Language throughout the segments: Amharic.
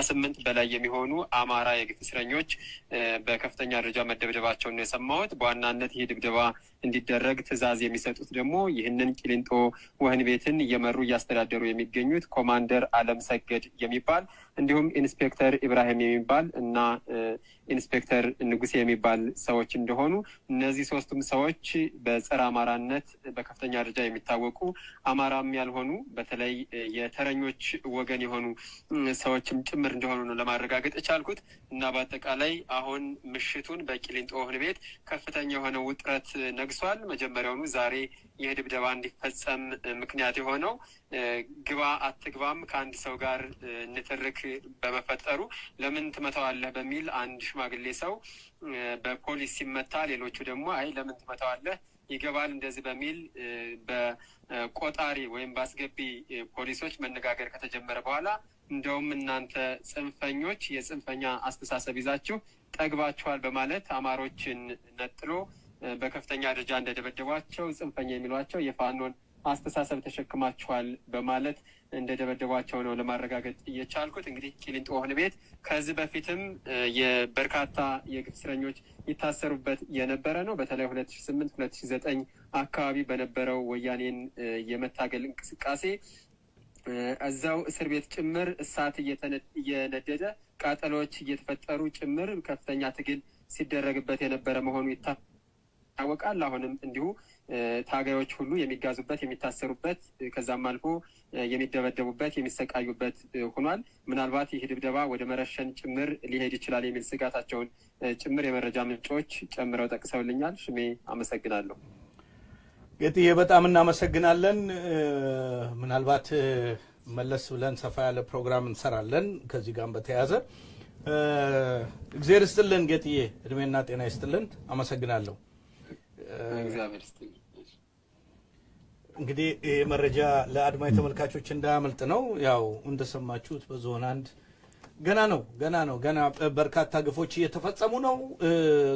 ከ68 በላይ የሚሆኑ አማራ የግፍ እስረኞች በከፍተኛ ደረጃ መደብደባቸውን ነው የሰማሁት። በዋናነት ይህ ድብደባ እንዲደረግ ትዕዛዝ የሚሰጡት ደግሞ ይህንን ቂሊንጦ ወህኒ ቤትን እየመሩ እያስተዳደሩ የሚገኙት ኮማንደር አለም ሰገድ የሚባል እንዲሁም ኢንስፔክተር ኢብራሂም የሚባል እና ኢንስፔክተር ንጉሴ የሚባል ሰዎች እንደሆኑ እነዚህ ሶስቱም ሰዎች በጸረ አማራነት በከፍተኛ ደረጃ የሚታወቁ አማራም ያልሆኑ በተለይ የተረኞች ወገን የሆኑ ሰዎችም ጭምር እንደሆኑ ነው ለማረጋገጥ የቻልኩት እና በአጠቃላይ አሁን ምሽቱን በቂሊንጦ ወህኒ ቤት ከፍተኛ የሆነ ውጥረት ነግሷል። መጀመሪያውኑ ዛሬ ይህ ድብደባ እንዲፈጸም ምክንያት የሆነው ግባ አትግባም ከአንድ ሰው ጋር ንትርክ በመፈጠሩ ለምን ትመታዋለህ በሚል አንድ ሽማግሌ ሰው በፖሊስ ሲመታ፣ ሌሎቹ ደግሞ አይ ለምን ትመታዋለህ ይገባል እንደዚህ በሚል በቆጣሪ ወይም ባስገቢ ፖሊሶች መነጋገር ከተጀመረ በኋላ እንደውም እናንተ ጽንፈኞች የጽንፈኛ አስተሳሰብ ይዛችሁ ጠግባችኋል በማለት አማሮችን ነጥሎ በከፍተኛ ደረጃ እንደደበደቧቸው ጽንፈኛ የሚሏቸው የፋኖን አስተሳሰብ ተሸክማችኋል በማለት እንደደበደቧቸው ነው ለማረጋገጥ የቻልኩት። እንግዲህ ቂሊንጦ ወህኒ ቤት ከዚህ በፊትም የበርካታ የግፍ እስረኞች ይታሰሩበት የነበረ ነው። በተለይ 2008 2009 አካባቢ በነበረው ወያኔን የመታገል እንቅስቃሴ እዛው እስር ቤት ጭምር እሳት እየነደደ ቃጠሎች እየተፈጠሩ ጭምር ከፍተኛ ትግል ሲደረግበት የነበረ መሆኑ ይታወቃል። አሁንም እንዲሁ ታጋዮች ሁሉ የሚጋዙበት የሚታሰሩበት ከዛም አልፎ የሚደበደቡበት የሚሰቃዩበት ሆኗል። ምናልባት ይህ ድብደባ ወደ መረሸን ጭምር ሊሄድ ይችላል የሚል ስጋታቸውን ጭምር የመረጃ ምንጮች ጨምረው ጠቅሰውልኛል። ሽሜ አመሰግናለሁ። ጌጥዬ በጣም እናመሰግናለን። ምናልባት መለስ ብለን ሰፋ ያለ ፕሮግራም እንሰራለን ከዚህ ጋር በተያያዘ። እግዚአብሔር ይስጥልን ጌጥዬ፣ እድሜና ጤና ይስጥልን። አመሰግናለሁ። እግዚአብሔር ይስጥልን። እንግዲህ ይህ መረጃ ለአድማጭ ተመልካቾች እንዳያመልጥ ነው። ያው እንደሰማችሁት በዞን አንድ ገና በርካታ ግፎች እየተፈጸሙ ነው።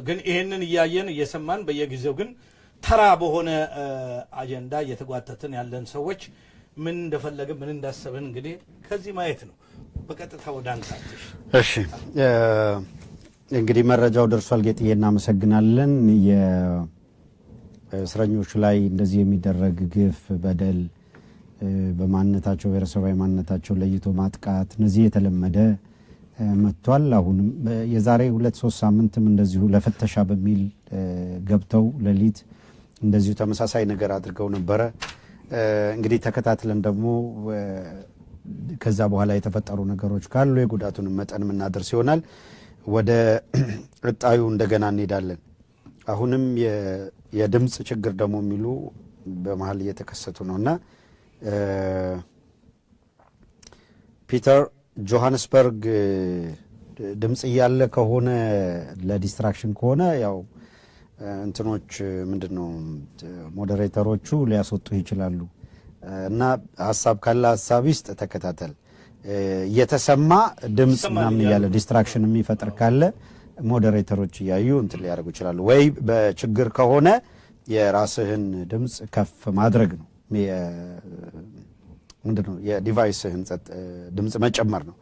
ግን ይሄንን እያየን እየሰማን በየጊዜው ግን ተራ በሆነ አጀንዳ እየተጓተትን ያለን ሰዎች ምን እንደፈለግን ምን እንዳሰብን እንግዲህ ከዚህ ማየት ነው። በቀጥታ ወደ አንታችሁ። እሺ እንግዲህ መረጃው ደርሷል። ጌጥዬ እናመሰግናለን። የእስረኞቹ ላይ እንደዚህ የሚደረግ ግፍ፣ በደል፣ በማንነታቸው ብሔረሰባዊ ማንነታቸው ለይቶ ማጥቃት እነዚህ የተለመደ መጥቷል። አሁንም የዛሬ 2-3 ሳምንትም እንደዚሁ ለፍተሻ በሚል ገብተው ሌሊት እንደዚሁ ተመሳሳይ ነገር አድርገው ነበረ። እንግዲህ ተከታትለን ደግሞ ከዛ በኋላ የተፈጠሩ ነገሮች ካሉ የጉዳቱን መጠን የምናደርስ ይሆናል። ወደ እጣዩ እንደገና እንሄዳለን። አሁንም የድምጽ ችግር ደግሞ የሚሉ በመሀል እየተከሰቱ ነውና ፒተር ጆሃንስበርግ ድምጽ እያለ ከሆነ ለዲስትራክሽን ከሆነ ያው እንትኖች ምንድነው ሞዴሬተሮቹ ሊያስወጡ ይችላሉ እና ሐሳብ ካለ ሐሳብ ይስጥ ተከታተል። እየተሰማ ድምጽ ምናምን እያለ ዲስትራክሽን የሚፈጥር ካለ ሞዴሬተሮች እያዩ እንትን ሊያደርጉ ይችላሉ። ወይ በችግር ከሆነ የራስህን ድምጽ ከፍ ማድረግ ነው ምንድነው የዲቫይስህን ድምጽ መጨመር ነው።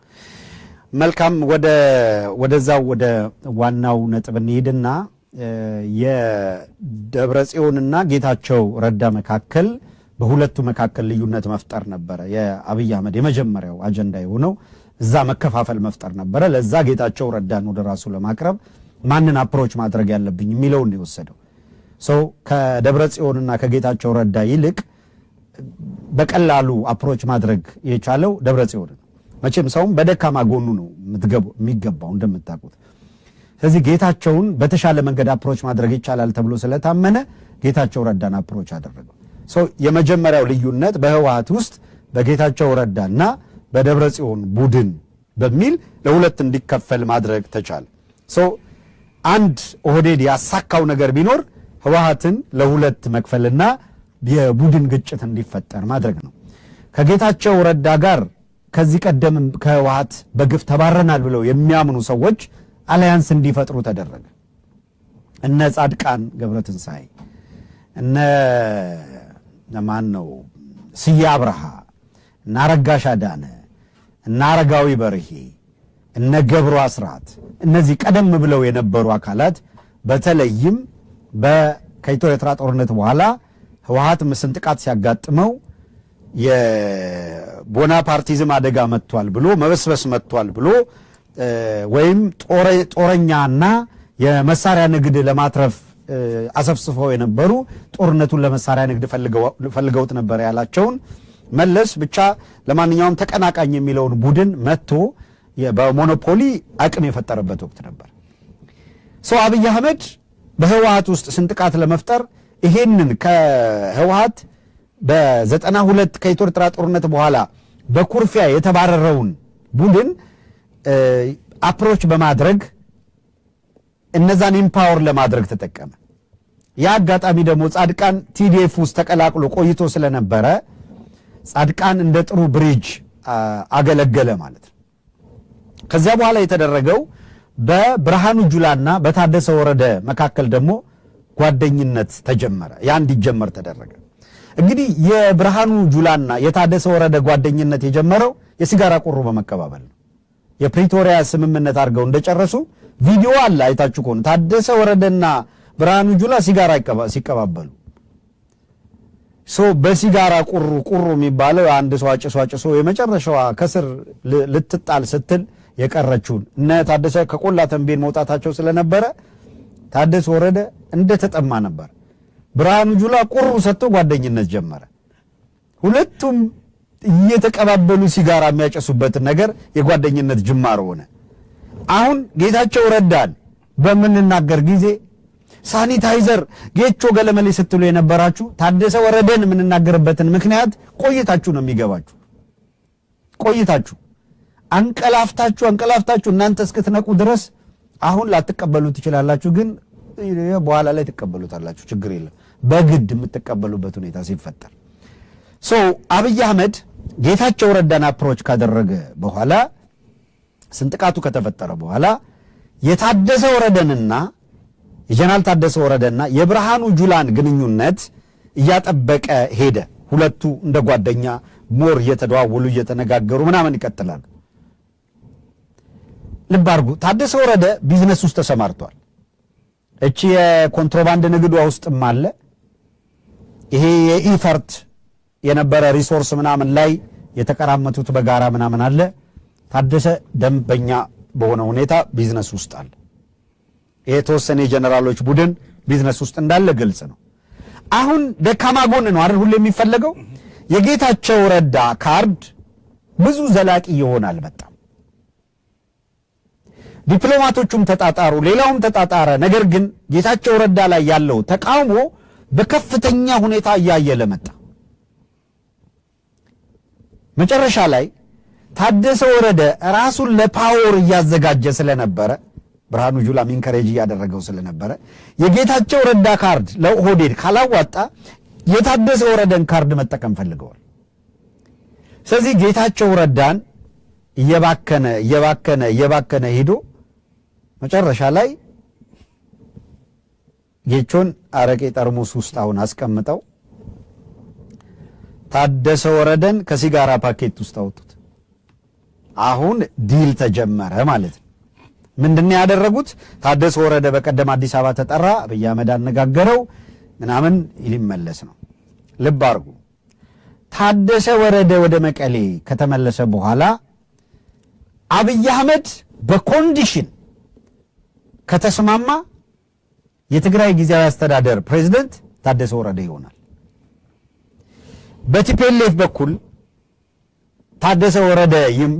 መልካም ወደዛው ወደ ዋናው ነጥብ እንሂድና የደብረጽዮንና ጌታቸው ረዳ መካከል በሁለቱ መካከል ልዩነት መፍጠር ነበረ የአብይ አህመድ የመጀመሪያው አጀንዳ የሆነው እዛ መከፋፈል መፍጠር ነበረ። ለዛ ጌታቸው ረዳን ወደ ራሱ ለማቅረብ ማንን አፕሮች ማድረግ ያለብኝ የሚለው ነው የወሰደው። ከደብረጽዮንና ከጌታቸው ረዳ ይልቅ በቀላሉ አፕሮች ማድረግ የቻለው ደብረጽዮን ነው። መቼም ሰውም በደካማ ጎኑ ነው የሚገባው እንደምታውቁት። ስለዚህ ጌታቸውን በተሻለ መንገድ አፕሮች ማድረግ ይቻላል ተብሎ ስለታመነ ጌታቸው ረዳን አፕሮች አደረገው። የመጀመሪያው ልዩነት በህወሓት ውስጥ በጌታቸው ረዳና በደብረጽዮን ቡድን በሚል ለሁለት እንዲከፈል ማድረግ ተቻለ። አንድ ኦህዴድ ያሳካው ነገር ቢኖር ህወሓትን ለሁለት መክፈልና የቡድን ግጭት እንዲፈጠር ማድረግ ነው። ከጌታቸው ረዳ ጋር ከዚህ ቀደም ከህወሓት በግፍ ተባረናል ብለው የሚያምኑ ሰዎች አላያንስ እንዲፈጥሩ ተደረገ። እነ ጻድቃን ገብረትንሳኤ እነ ማን ነው ስዬ አብርሃ እና አረጋሽ አዳነ እና አረጋዊ በርሄ እነ ገብሩ አስራት እነዚህ ቀደም ብለው የነበሩ አካላት በተለይም ከኢትዮ ኤርትራ ጦርነት በኋላ ህወሓት ምስንጥቃት ሲያጋጥመው የቦናፓርቲዝም አደጋ መጥቷል ብሎ መበስበስ መጥቷል ብሎ ወይም ጦረኛና የመሳሪያ ንግድ ለማትረፍ አሰፍስፈው የነበሩ ጦርነቱን ለመሳሪያ ንግድ ፈልገውት ነበር ያላቸውን መለስ ብቻ ለማንኛውም ተቀናቃኝ የሚለውን ቡድን መጥቶ በሞኖፖሊ አቅም የፈጠረበት ወቅት ነበር። ሰው አብይ አህመድ በህወሓት ውስጥ ስንጥቃት ለመፍጠር ይሄንን ከህወሓት በ92 ከኢትዮ ኤርትራ ጦርነት በኋላ በኩርፊያ የተባረረውን ቡድን አፕሮች በማድረግ እነዛን ኢምፓወር ለማድረግ ተጠቀመ። ያ አጋጣሚ ደግሞ ጻድቃን ቲዲኤፍ ውስጥ ተቀላቅሎ ቆይቶ ስለነበረ ጻድቃን እንደ ጥሩ ብሪጅ አገለገለ ማለት ነው። ከዚያ በኋላ የተደረገው በብርሃኑ ጁላና በታደሰ ወረደ መካከል ደግሞ ጓደኝነት ተጀመረ። ያ እንዲጀመር ተደረገ። እንግዲህ የብርሃኑ ጁላና የታደሰ ወረደ ጓደኝነት የጀመረው የሲጋራ ቁሩ በመቀባበል ነው። የፕሪቶሪያ ስምምነት አድርገው እንደጨረሱ ቪዲዮ አለ፣ አይታችሁ ከሆነ ታደሰ ወረደና ብርሃኑ ጁላ ሲጋራ ሲቀባበሉ በሲጋራ ቁሩ የሚባለው አንድ ሰው አጭሶ የመጨረሻዋ ከስር ልትጣል ስትል የቀረችውን እነ ታደሰ ከቆላ ተንቤን መውጣታቸው ስለነበረ ታደሰ ወረደ እንደተጠማ ነበር። ብርሃኑ ጁላ ቁሩ ሰጥቶ ጓደኝነት ጀመረ። ሁለቱም እየተቀባበሉ ሲጋራ የሚያጨሱበት ነገር የጓደኝነት ጅማሮ ሆነ። አሁን ጌታቸው ረዳን በምንናገር ጊዜ ሳኒታይዘር ጌቾ ገለመሌ ስትሉ የነበራችሁ ታደሰ ወረደን የምንናገርበትን ምክንያት ቆይታችሁ ነው የሚገባችሁ። ቆይታችሁ አንቀላፍታችሁ እናንተ እስክትነቁ ድረስ አሁን ላትቀበሉ ትችላላችሁ፣ ግን በኋላ ላይ ትቀበሉታላችሁ። ችግር የለም። በግድ የምትቀበሉበት ሁኔታ ሲፈጠር አብይ አህመድ ጌታቸው ረዳን አፕሮች ካደረገ በኋላ ስንጥቃቱ ከተፈጠረ በኋላ የታደሰ ወረደንና የጀነራል ታደሰ ወረደና የብርሃኑ ጁላን ግንኙነት እያጠበቀ ሄደ። ሁለቱ እንደ ጓደኛ ሞር እየተደዋወሉ እየተነጋገሩ ምናምን ይቀጥላሉ። ልብ አድርጉ፣ ታደሰ ወረደ ቢዝነስ ውስጥ ተሰማርቷል። እቺ የኮንትሮባንድ ንግዷ ውስጥም አለ። ይሄ የኢፈርት የነበረ ሪሶርስ ምናምን ላይ የተቀራመቱት በጋራ ምናምን አለ። ታደሰ ደንበኛ በሆነ ሁኔታ ቢዝነስ ውስጥ አለ። ይሄ የተወሰነ የጀነራሎች ቡድን ቢዝነስ ውስጥ እንዳለ ግልጽ ነው። አሁን ደካማ ጎን ነው አይደል ሁሉ የሚፈለገው። የጌታቸው ረዳ ካርድ ብዙ ዘላቂ ይሆናል በጣም ዲፕሎማቶቹም ተጣጣሩ፣ ሌላውም ተጣጣረ። ነገር ግን ጌታቸው ረዳ ላይ ያለው ተቃውሞ በከፍተኛ ሁኔታ እያየለ መጣ። መጨረሻ ላይ ታደሰ ወረደ ራሱን ለፓወር እያዘጋጀ ስለነበረ ብርሃኑ ጁላ ኢንከሬጅ እያደረገው ስለነበረ የጌታቸው ረዳ ካርድ ለኦህዴድ ካላዋጣ የታደሰ ወረደን ካርድ መጠቀም ፈልገዋል። ስለዚህ ጌታቸው ረዳን እየባከነ ሄዶ መጨረሻ ላይ ጌቾን አረቄ ጠርሙስ ውስጥ አሁን አስቀምጠው ታደሰ ወረደን ከሲጋራ ፓኬት ውስጥ አወጡት። አሁን ዲል ተጀመረ ማለት ነው። ምንድነው ያደረጉት? ታደሰ ወረደ በቀደም አዲስ አበባ ተጠራ፣ አብይ አህመድ አነጋገረው ምናምን ሊመለስ ነው። ልብ አድርጉ። ታደሰ ወረደ ወደ መቀሌ ከተመለሰ በኋላ አብይ አህመድ በኮንዲሽን ከተስማማ የትግራይ ጊዜያዊ አስተዳደር ፕሬዝዳንት ታደሰ ወረደ ይሆናል። በቲፒኤልኤፍ በኩል ታደሰ ወረደ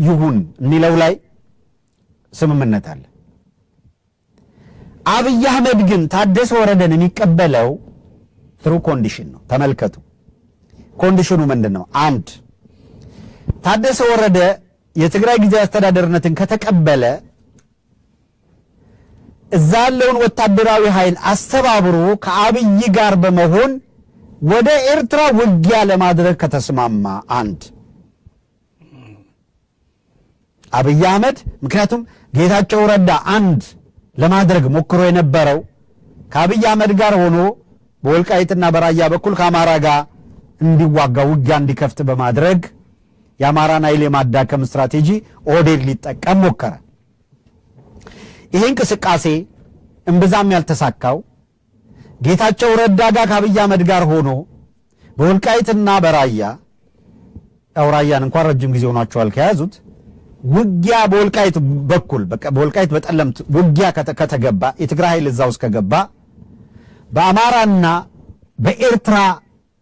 ይሁን የሚለው ላይ ስምምነት አለ። አብይ አህመድ ግን ታደሰ ወረደን የሚቀበለው ትሩ ኮንዲሽን ነው። ተመልከቱ። ኮንዲሽኑ ምንድነው? አንድ ታደሰ ወረደ የትግራይ ጊዜያዊ አስተዳደርነትን ከተቀበለ እዛ ያለውን ወታደራዊ ኃይል አስተባብሮ ከአብይ ጋር በመሆን ወደ ኤርትራ ውጊያ ለማድረግ ከተስማማ አንድ አብይ አህመድ ምክንያቱም ጌታቸው ረዳ አንድ ለማድረግ ሞክሮ የነበረው ከአብይ አህመድ ጋር ሆኖ በወልቃይትና በራያ በኩል ከአማራ ጋር እንዲዋጋ ውጊያ እንዲከፍት በማድረግ የአማራን ኃይል የማዳከም ስትራቴጂ ኦህዴድ ሊጠቀም ሞከረ። ይሄ እንቅስቃሴ እምብዛም ያልተሳካው ጌታቸው ረዳ ጋር ከአብይ አህመድ ጋር ሆኖ በወልቃይትና በራያ ራያን እንኳን ረጅም ጊዜ ሆኗቸዋል ከያዙት ውጊያ በወልቃይት በኩል በወልቃይት በጠለምት ውጊያ ከተገባ የትግራይ ኃይል እዛ ውስጥ ከገባ በአማራና በኤርትራ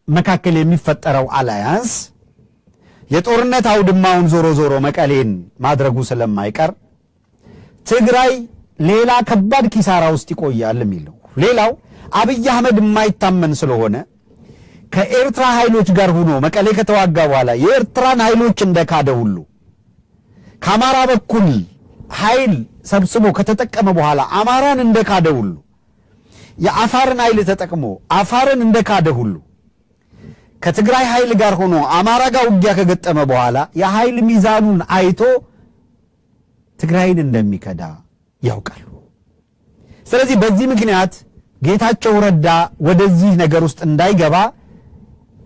መካከል የሚፈጠረው አላያንስ የጦርነት አውድማውን ዞሮ ዞሮ መቀሌን ማድረጉ ስለማይቀር ትግራይ ሌላ ከባድ ኪሳራ ውስጥ ይቆያል የሚለው። ሌላው አብይ አህመድ የማይታመን ስለሆነ ከኤርትራ ኃይሎች ጋር ሆኖ መቀሌ ከተዋጋ በኋላ የኤርትራን ኃይሎች እንደካደ ሁሉ ከአማራ በኩል ኃይል ሰብስቦ ከተጠቀመ በኋላ አማራን እንደካደ ሁሉ የአፋርን ኃይል ተጠቅሞ አፋርን እንደካደ ሁሉ ከትግራይ ኃይል ጋር ሆኖ አማራ ጋር ውጊያ ከገጠመ በኋላ የኃይል ሚዛኑን አይቶ ትግራይን እንደሚከዳ ያውቃሉ። ስለዚህ በዚህ ምክንያት ጌታቸው ረዳ ወደዚህ ነገር ውስጥ እንዳይገባ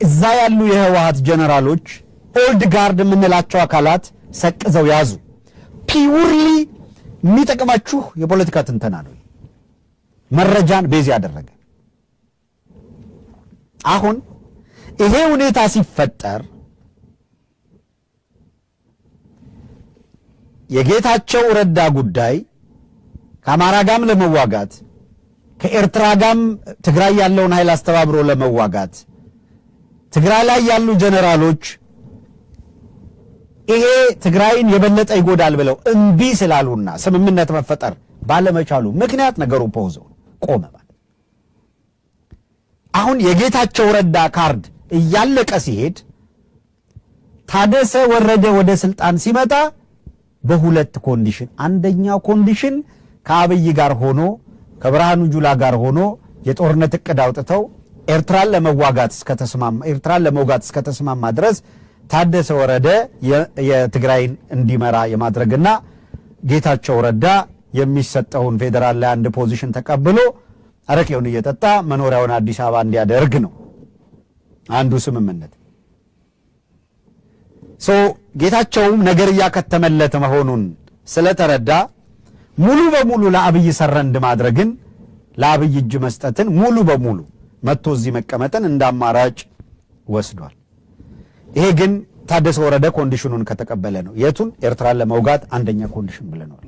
እዛ ያሉ የህወሓት ጀነራሎች ኦልድ ጋርድ የምንላቸው አካላት ሰቅዘው ያዙ። ፒውርሊ የሚጠቅማችሁ የፖለቲካ ትንተና ነው፣ መረጃን ቤዝ ያደረገ። አሁን ይሄ ሁኔታ ሲፈጠር የጌታቸው ረዳ ጉዳይ ከአማራ ጋም ለመዋጋት ከኤርትራ ጋም ትግራይ ያለውን ኃይል አስተባብሮ ለመዋጋት ትግራይ ላይ ያሉ ጀነራሎች ይሄ ትግራይን የበለጠ ይጎዳል ብለው እምቢ ስላሉና ስምምነት መፈጠር ባለመቻሉ ምክንያት ነገሩ ፖዝ ቆመ ማለት። አሁን የጌታቸው ረዳ ካርድ እያለቀ ሲሄድ ታደሰ ወረደ ወደ ስልጣን ሲመጣ በሁለት ኮንዲሽን፣ አንደኛው ኮንዲሽን ከአብይ ጋር ሆኖ ከብርሃኑ ጁላ ጋር ሆኖ የጦርነት እቅድ አውጥተው ኤርትራን ለመውጋት እስከተስማማ ድረስ ታደሰ ወረደ የትግራይን እንዲመራ የማድረግና ጌታቸው ረዳ የሚሰጠውን ፌዴራል ላይ አንድ ፖዚሽን ተቀብሎ አረቄውን እየጠጣ መኖሪያውን አዲስ አበባ እንዲያደርግ ነው አንዱ ስምምነት። ጌታቸውም ነገር እያከተመለት መሆኑን ስለተረዳ ሙሉ በሙሉ ለአብይ ሰረንድ ማድረግን ለአብይ እጅ መስጠትን ሙሉ በሙሉ መጥቶ እዚህ መቀመጥን እንደ አማራጭ ወስዷል። ይሄ ግን ታደሰ ወረደ ኮንዲሽኑን ከተቀበለ ነው። የቱን ኤርትራን ለመውጋት አንደኛ ኮንዲሽን ብለናል።